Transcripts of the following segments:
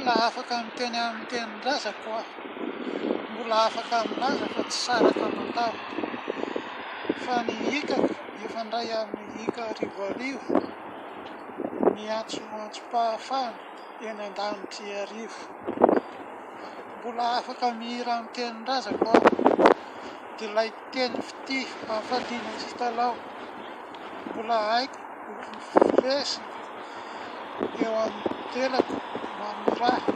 mbola afaka miteny amin'ny tenin-drazako aho. Mbola afaka milaza fa tsy saraka mandalo. Fa ny hikako efa indray amin'ny hika arivo miantso-pahafahana eny an-danitry arivo. Mbola afaka mihira amin'ny tenin-drazako aho. Dia ilay teny fity amfaliana sy talao mbola haiko lesy eo amin'ny telako mamiraha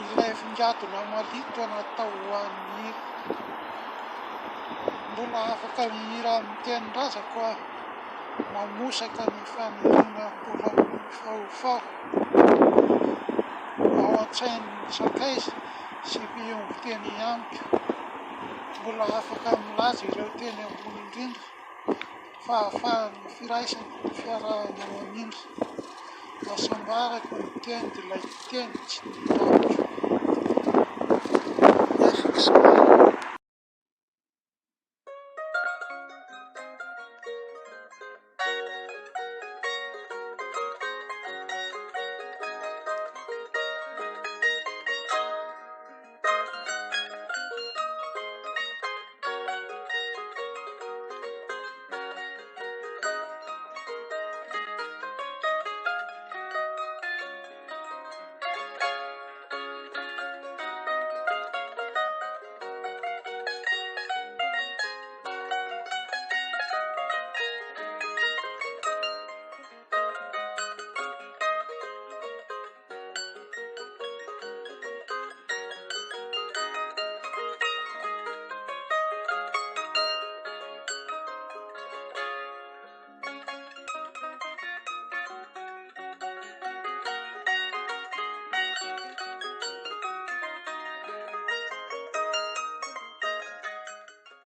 ilay fingadona malito natao ho an'ny hira. Mbola afaka mihira amin'ny tenin-drazako aho, mamosaka ny faniriana mbola mifaofao ao an-tsain'ny sakaiza sy miompy teny amiko. Mbola afaka milaza ireo teny ambony indrindra fa ahafahan'ny firaisana ny fiarahana manindry. Mahasambarako ny teny dia ilay teny tsy ditaviko.